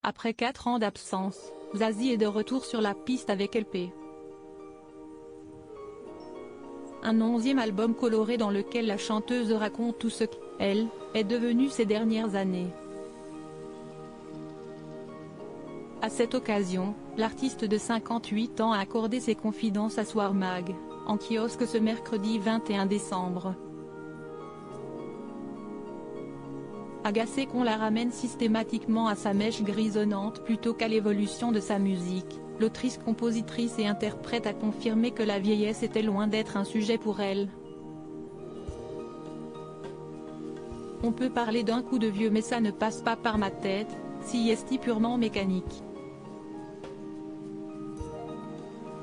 Après 4 ans d'absence, Zazie est de retour sur la piste avec LP. Un 11e album coloré dans lequel la chanteuse raconte tout ce qu'elle est devenue ces dernières années. À cette occasion, l'artiste de 58 ans a accordé ses confidences à Soir Mag, en kiosque ce mercredi 21 décembre. Agacée qu'on la ramène systématiquement à sa mèche grisonnante plutôt qu'à l'évolution de sa musique, l'autrice, compositrice et interprète a confirmé que la vieillesse était loin d'être un sujet pour elle. On peut parler d'un coup de vieux mais ça ne passe pas par ma tête, si est purement mécanique.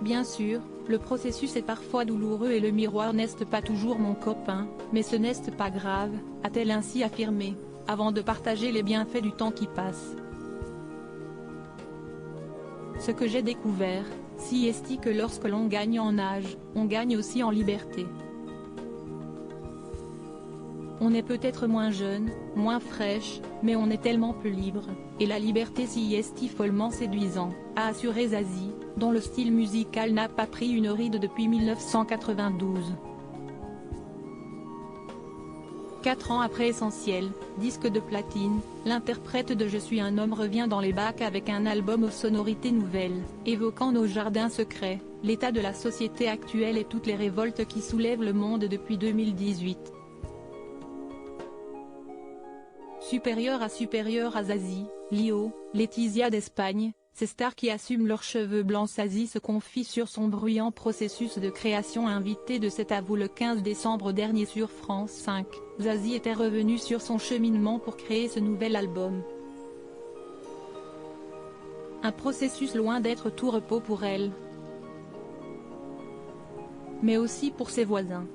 Bien sûr, le processus est parfois douloureux et le miroir n'est pas toujours mon copain, mais ce n'est pas grave, a-t-elle ainsi affirmé, avant de partager les bienfaits du temps qui passe. Ce que j'ai découvert, si est que lorsque l'on gagne en âge, on gagne aussi en liberté. On est peut-être moins jeune, moins fraîche, mais on est tellement plus libre, et la liberté si est follement séduisant, a assuré Zazie, dont le style musical n'a pas pris une ride depuis 1992. 4 ans après Essentiel, disque de platine, l'interprète de Je suis un homme revient dans les bacs avec un album aux sonorités nouvelles, évoquant nos jardins secrets, l'état de la société actuelle et toutes les révoltes qui soulèvent le monde depuis 2018. Supérieure à Zazie, Lio, Laetitia d'Espagne, ces stars qui assument leurs cheveux blancs. Zazie se confie sur son bruyant processus de création. Invité de C'est à vous le 15 décembre dernier sur France 5, Zazie était revenue sur son cheminement pour créer ce nouvel album. Un processus loin d'être tout repos pour elle, mais aussi pour ses voisins.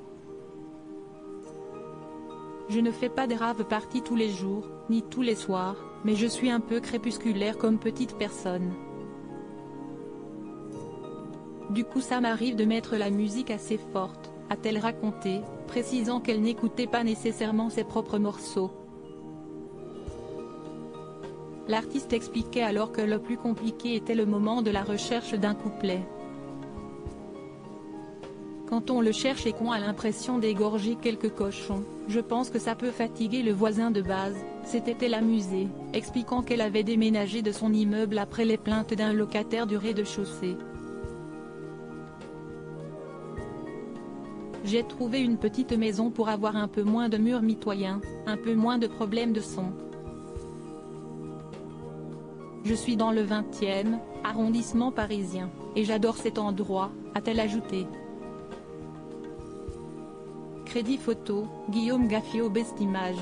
Je ne fais pas des rave parties tous les jours, ni tous les soirs, mais je suis un peu crépusculaire comme petite personne. Du coup ça m'arrive de mettre la musique assez forte, a-t-elle raconté, précisant qu'elle n'écoutait pas nécessairement ses propres morceaux. L'artiste expliquait alors que le plus compliqué était le moment de la recherche d'un couplet. Quand on le cherche et qu'on a l'impression d'égorger quelques cochons, je pense que ça peut fatiguer le voisin de base, s'était-elle amusée, expliquant qu'elle avait déménagé de son immeuble après les plaintes d'un locataire du rez-de-chaussée. J'ai trouvé une petite maison pour avoir un peu moins de murs mitoyens, un peu moins de problèmes de son. Je suis dans le 20e arrondissement parisien, et j'adore cet endroit, a-t-elle ajouté. Crédit photo, Guillaume Gaffio Best Image.